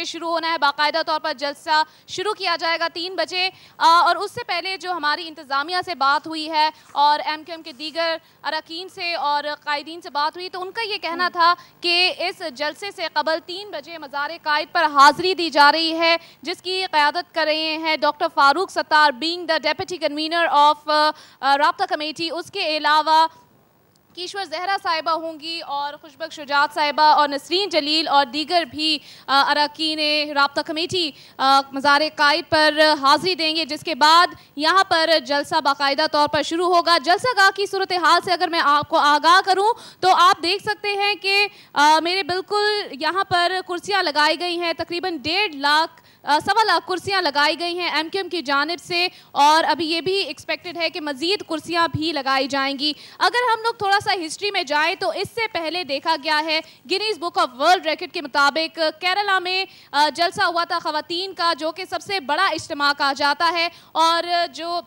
शुरू होना है, बाकायदा तौर पर जलसा शुरू किया जाएगा 3 बजे। और उससे पहले जो हमारी इंतज़ामिया से बात हुई है और MQM के दीगर अरकान से और कायदीन से बात हुई, तो उनका ये कहना था कि इस जलसे से कबल 3 बजे मज़ार कायद पर हाज़िरी दी जा रही है, जिसकी क़यादत कर रहे हैं doctor Farooq Sattar, being the deputy convener of राब्ता कमेटी। उसके अलावा कीश्वर जहरा साहिबा होंगी और खुशबक शुजात साहिबा और नसरीन जलील और दीगर भी अरकान राब्ता कमेटी मज़ार कायद पर हाज़िरी देंगे, जिसके बाद यहाँ पर जलसा बाकायदा तौर पर शुरू होगा। जलसा गाह की सूरत हाल से अगर मैं आपको आगाह करूँ तो आप देख सकते हैं कि मेरे बिल्कुल यहाँ पर कुर्सियाँ लगाई गई हैं, तकरीबन 1.5 लाख 1.25 लाख कुर्सियाँ लगाई गई हैं MQM की जानिब से, और अभी ये भी एक्सपेक्टेड है कि मज़ीद कुर्सियाँ भी लगाई जाएंगी। अगर हम लोग थोड़ा सा हिस्ट्री में जाएं तो इससे पहले देखा गया है Guinness book of world record के मुताबिक केरला में जलसा हुआ था ख़वातीन का, जो कि सबसे बड़ा इज्तिमा कहा जाता है, और जो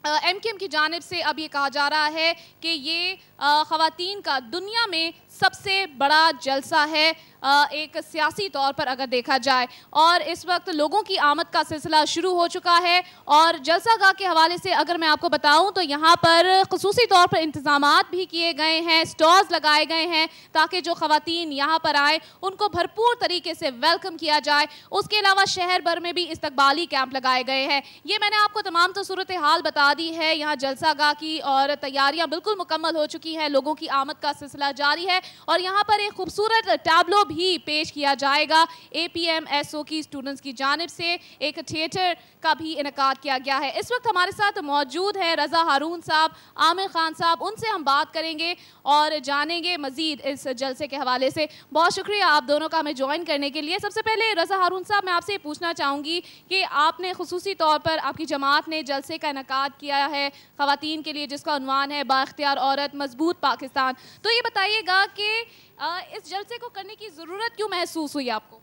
MQM की जानिब से अब ये कहा जा रहा है कि ये ख़वातीन का दुनिया में सबसे बड़ा जलसा है एक सियासी तौर पर अगर देखा जाए। और इस वक्त लोगों की आमद का सिलसिला शुरू हो चुका है, और जलसा गाह के हवाले से अगर मैं आपको बताऊं तो यहाँ पर ख़ुसूसी तौर पर इंतज़ामात भी किए गए हैं, स्टॉल्स लगाए गए हैं ताकि जो ख़वातीन यहाँ पर आए उनको भरपूर तरीके से वेलकम किया जाए। उसके अलावा शहर भर में भी इस्तकबाली कैंप लगाए गए हैं। ये मैंने आपको तमाम तो सूरत हाल बता दी है यहाँ जलसा गाह की, और तैयारियाँ बिल्कुल मुकम्मल हो चुकी हैं, लोगों की आमद का सिलसिला जारी है। और यहाँ पर एक खूबसूरत टैब्लो भी पेश किया जाएगा APMSO की स्टूडेंट्स की जानिब से, एक थिएटर का भी इनकाद किया गया है। इस वक्त हमारे साथ मौजूद है रज़ा हारून साहब, आमिर खान साहब, उनसे हम बात करेंगे और जानेंगे मज़ीद इस जलसे के हवाले से। बहुत शुक्रिया आप दोनों का हमें ज्वाइन करने के लिए। सबसे पहले रज़ा हारून साहब, मैं आपसे पूछना चाहूँगी कि आपने खुसूसी तौर पर आपकी जमात ने जलसे का इनकाद किया है ख़वातीन के लिए, जिसका उन्वान है बाइख्तियार औरत मजबूत पाकिस्तान। तो ये बताइएगा कि इस जलसे को करने की ज़रूरत क्यों महसूस हुई आपको?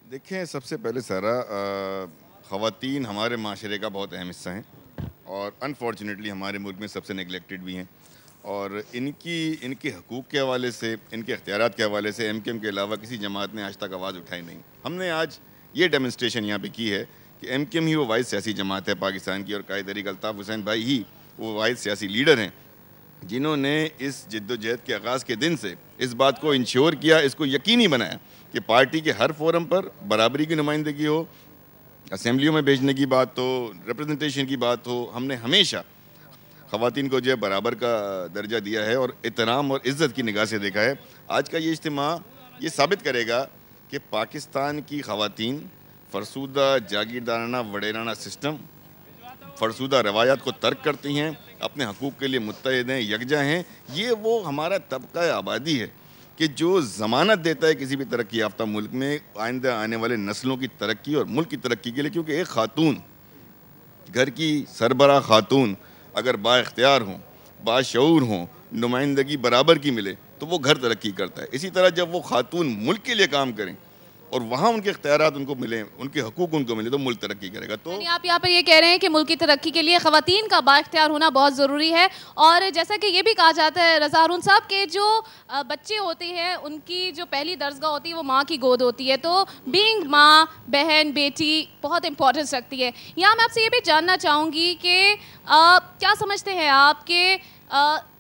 देखें, सबसे पहले सारा ख़वातीन हमारे माशरे का बहुत अहम हिस्सा हैं, और अनफॉर्चुनेटली हमारे मुल्क में सबसे नेगलेक्टेड भी हैं, और इनके हकूक़ के हवाले से, इनके इख्तियारात के हवाले से MQM के अलावा किसी जमात ने आज तक आवाज़ उठाई नहीं। हमने आज ये डेमोन्स्ट्रेशन यहाँ पे की है कि MQM ही वो वाहिद सियासी जमात है पाकिस्तान की, और कायद तहरीक अल्ताफ़ हुसैन भाई ही वो वाहिद सियासी लीडर हैं जिन्होंने इस जद्दोजहद के आगाज़ के दिन से इस बात को इंश्योर किया, इसको यकीनी बनाया कि पार्टी के हर फोरम पर बराबरी की नुमाइंदगी हो, असेंबलियों में भेजने की बात हो, रिप्रेजेंटेशन की बात हो। हमने हमेशा ख़वातीन को जो है बराबर का दर्जा दिया है और एहतराम और इज़्ज़त की निगाह से देखा है। आज का ये इज्तिमा ये साबित करेगा कि पाकिस्तान की ख़वातीन फरसूदा जागीरदाराना वडेराना सिस्टम, फरसूदा रवायात को तर्क करती हैं, अपने हकूक़ के लिए मुत्तहिद हैं, यकजा हैं। ये वो हमारा तबका आबादी है कि जो ज़मानत देता है किसी भी तरक्की याफ्ता मुल्क में आइंदा आने वाले नस्लों की तरक्की और मुल्क की तरक्की के लिए। क्योंकि एक ख़ातून, घर की सरबराह ख़ातून अगर बाइख्तियार हों, बाशऊर हों, नुमाइंदगी बराबर की मिले तो वो घर तरक्की करता है। इसी तरह जब वो ख़ातून मुल्क के लिए काम करें और वहाँ उनके इख्तियारात उनको मिले, उनके हकूक़ उनको मिले, तो मुल्क तरक्की करेगा। तो आप यहाँ पर ये कह रहे हैं कि मुल्क की तरक्की के लिए ख़वातीन का बाइख्तियार होना बहुत ज़रूरी है। और जैसा कि ये भी कहा जाता है रज़ा हारून साहब के जो बच्चे होते हैं उनकी जो पहली दरजगाह होती है वो माँ की गोद होती है, तो बीइंग माँ, बहन, बेटी बहुत इंपॉर्टेंस रखती है। यहाँ मैं आपसे ये भी जानना चाहूँगी कि क्या समझते हैं आप कि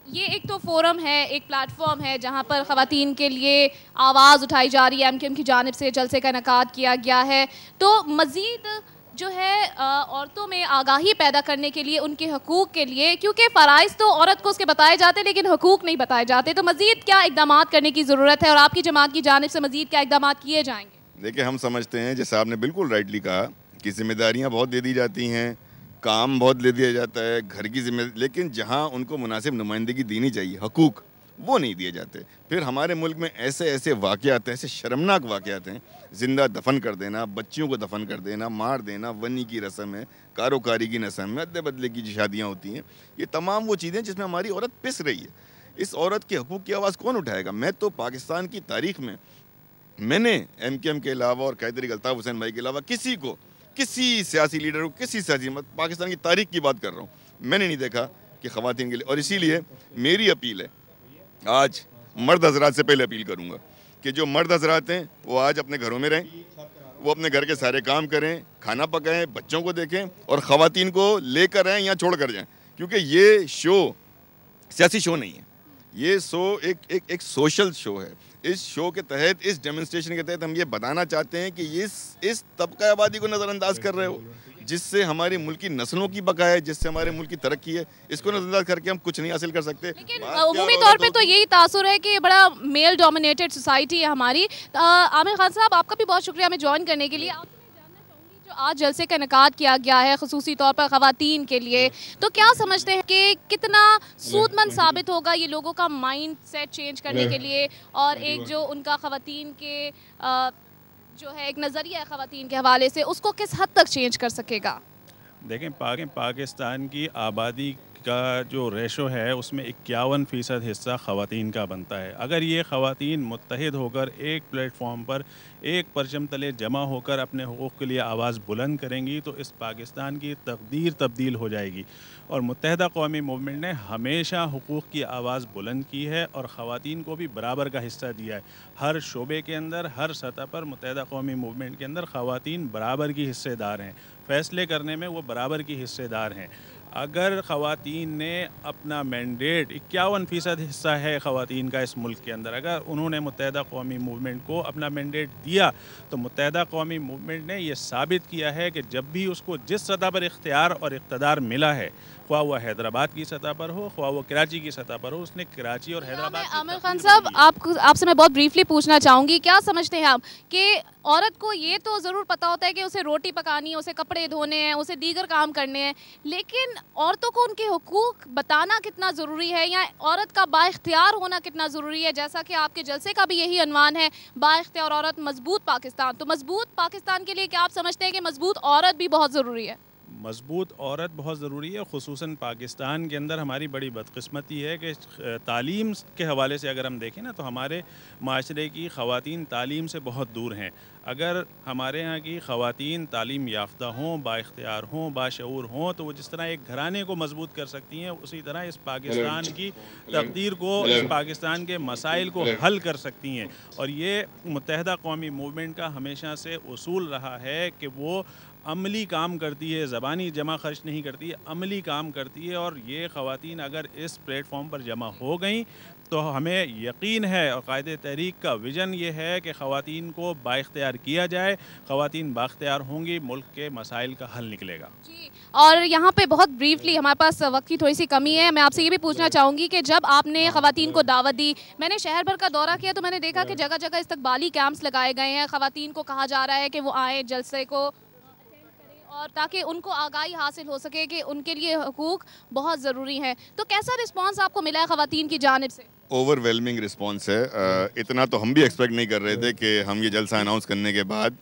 ये एक तो फोरम है, एक प्लेटफॉर्म है जहाँ पर ख़वातीन के लिए आवाज़ उठाई जा रही है, MQM की जानिब से जलसे का इनकाद किया गया है, तो मज़ीद जो है औरतों में आगाही पैदा करने के लिए, उनके हकूक़ के लिए, क्योंकि फ़राइज़ तो औरत को उसके बताए जाते हैं लेकिन हकूक़ नहीं बताए जाते, तो मज़ीद क्या इक़दामात करने की ज़रूरत है और आपकी जमात की जानिब से मज़ीद क्या इक़दामात किए जाएंगे? देखिए, हम समझते हैं, जैसे आपने बिल्कुल राइटली कहा, कि ज़िम्मेदारियाँ बहुत दे दी जाती हैं, काम बहुत ले दिया जाता है, घर की जिम्मेदारी, लेकिन जहाँ उनको मुनासिब नुमाइंदगी देनी चाहिए, हकूक़, वो नहीं दिए जाते। फिर हमारे मुल्क में ऐसे ऐसे वाक़यात हैं, ऐसे शर्मनाक वाक़यात हैं, ज़िंदा दफन कर देना, बच्चियों को दफन कर देना, मार देना, वनी की रस्म है, कारोकारी की रस्म है, अदले बदले की शादियाँ होती हैं। ये तमाम वो चीज़ें जिसमें हमारी औरत पिस रही है। इस औरत के हकूक़ की आवाज़ कौन उठाएगा? मैं तो पाकिस्तान की तारीख़ में मैंने MQM के अलावा और कायद तहरीक अल्ताफ़ हुसैन भाई के अलावा किसी को, किसी सियासी लीडर को, किसी सियासी पाकिस्तान की तारीख़ की बात कर रहा हूँ, मैंने नहीं देखा कि ख़वातीन के लिए। और इसीलिए मेरी अपील है, आज मर्द हज़रात से पहले अपील करूँगा कि जो मर्द हज़रात हैं वो आज अपने घरों में रहें, वो अपने घर के सारे काम करें, खाना पकाएं, बच्चों को देखें और ख़वातीन को लेकर आएँ या छोड़ कर जाएँ, क्योंकि ये शो सियासी शो नहीं है, ये शो एक सोशल शो है। इस शो के तहत, इस डेमोन्स्ट्रेशन के तहत हम ये बताना चाहते हैं कि इस तबका आबादी को नज़रअंदाज कर रहे हो, जिससे हमारे मुल्क की नस्लों की बका है, जिससे हमारे मुल्क की तरक्की है, इसको नज़रअंदाज करके हम कुछ नहीं हासिल कर सकते। लेकिन उमूमी तौर पे तो यही तासुर है कि बड़ा मेल डोमिनेटेड सोसाइटी है हमारी। आमिर खान साहब, आपका भी बहुत शुक्रिया हमें ज्वाइन करने के लिए। आपसे मैं जानना चाहूँगी, जो आज जलसे का इनेकाद किया गया है खुसूसी तौर पर ख़वातीन के लिए, तो क्या समझते हैं कि कितना सूदमंद साबित होगा ये लोगों का माइंड सेट चेंज करने के लिए, और एक जो उनका ख़वातीन के जो है एक नज़रिया है ख़वातीन के हवाले से, उसको किस हद तक चेंज कर सकेगा? देखें, पाकिस्तान की आबादी का जो रेशो है उसमें 51% हिस्सा ख़वातीन का बनता है। अगर ये ख़वातीन मुत्तहिद होकर एक प्लेटफॉर्म पर एक परचम तले जमा होकर अपने हुकूक़ के लिए आवाज़ बुलंद करेंगी तो इस पाकिस्तान की तकदीर तब्दील हो जाएगी। और मुत्तहिदा कौमी मूवमेंट ने हमेशा हुकूक़ की आवाज़ बुलंद की है और ख़वातीन को भी बराबर का हिस्सा दिया है। हर शोबे के अंदर, हर सतह पर मुत्तहिदा कौमी मूवमेंट के अंदर ख़वातीन बराबर की हिस्सेदार हैं, फ़ैसले करने में वो बराबर की हिस्सेदार हैं। अगर ख़वातीन ने अपना मैंडेट, 51% हिस्सा है ख़वातीन का इस मुल्क के अंदर, अगर उन्होंने मुत्तहिदा कौमी मूवमेंट को अपना मैंडेट दिया तो मुत्तहिदा कौमी मूवमेंट ने यह साबित किया है कि जब भी उसको जिस सतह पर इख्तियार और इक़्तिदार मिला है, ख्वाह वह हैदराबाद की सतह पर हो, ख्वाह वो कराची की सतह पर हो, उसने कराची और हैदराबाद। आमिर खान साहब, आपसे मैं बहुत ब्रीफली पूछना चाहूँगी, क्या समझते हैं आप कि औरत को ये तो ज़रूर पता होता है कि उसे रोटी पकानी है, उसे कपड़े धोने हैं, उसे दीगर काम करने हैं, लेकिन औरतों को उनके हुकूक बताना कितना ज़रूरी है, या औरत का बाइख्तियार होना कितना ज़रूरी है? जैसा कि आपके जलसे का भी यही अनवान है, बाइख्तियार औरत मजबूत पाकिस्तान, तो मजबूत पाकिस्तान के लिए क्या आप समझते हैं कि मजबूत औरत भी बहुत ज़रूरी है? मज़बूत औरत बहुत ज़रूरी है। ख़ुसूसन पाकिस्तान के अंदर हमारी बड़ी बदकिस्मती है कि तालीम के हवाले से अगर हम देखें ना, तो हमारे माशरे की ख़वातीन तालीम से बहुत दूर हैं। अगर हमारे यहाँ की ख़वातीन तालीम याफ्ता हों, बाइख्तियार हों, बाशऊर हों, तो वो जिस तरह एक घराने को मजबूत कर सकती हैं, उसी तरह इस पाकिस्तान की तकदीर को, इस पाकिस्तान के मसाइल को हल कर सकती हैं। और ये मुत्तहिदा कौमी मूवमेंट का हमेशा से उसूल रहा है कि वो अमली काम करती है, ज़बानी जमा खर्च नहीं करती है, अमली काम करती है। और ये ख़वातीन अगर इस प्लेटफॉर्म पर जमा हो गई तो हमें यकीन है, और कायदे तहरीक का विज़न ये है कि ख़वातीन को बाइख्तियार किया जाए, ख़वातीन बाइख्तियार होंगी, मुल्क के मसाइल का हल निकलेगा। जी, और यहाँ पे बहुत ब्रीफली, हमारे पास वक्त की थोड़ी सी कमी है, मैं आपसे ये भी पूछना चाहूँगी कि जब आपने ख़वातीन को दावत दी, मैंने शहर भर का दौरा किया तो मैंने देखा कि जगह जगह इस्तकबाली कैंप्स लगाए गए हैं, ख़वातीन को कहा जा रहा है कि वो आए जलसे को, और ताकि उनको आगाही हासिल हो सके कि उनके लिए हुकूक बहुत ज़रूरी हैं। तो कैसा रिस्पांस आपको मिला है ख़वातीन की जानिब से? ओवरवेलमिंग रिस्पांस है। इतना तो हम भी एक्सपेक्ट नहीं कर रहे थे कि हम ये जलसा अनाउंस करने के बाद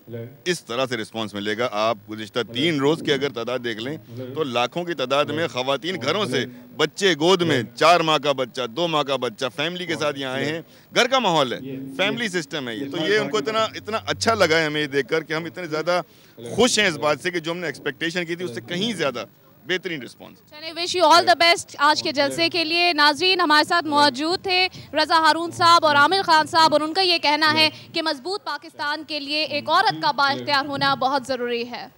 इस तरह से रिस्पांस मिलेगा। आप गुज़िश्ता 3 रोज़ की अगर तादाद देख लें तो लाखों की तादाद में ख़वातीन घरों से, बच्चे गोद में, 4 माह का बच्चा, 2 माह का बच्चा, फैमिली के साथ यहाँ आए हैं। घर का माहौल है, फैमिली सिस्टम है ये, तो ये उनको इतना अच्छा लगा है हमें ये देख कर कि हम इतने ज़्यादा खुश हैं इस बात से कि जो हमने एक्सपेक्टेशन की थी उससे कहीं ज़्यादा बेहतरीन रिस्पॉन्स। चलिए, wish you all the best आज के जलसे के लिए। नाजरीन, हमारे साथ मौजूद थे रज़ा हारून साहब और आमिर खान साहब, और उनका ये कहना है कि मजबूत पाकिस्तान के लिए एक औरत का बाइख्तियार होना बहुत ज़रूरी है।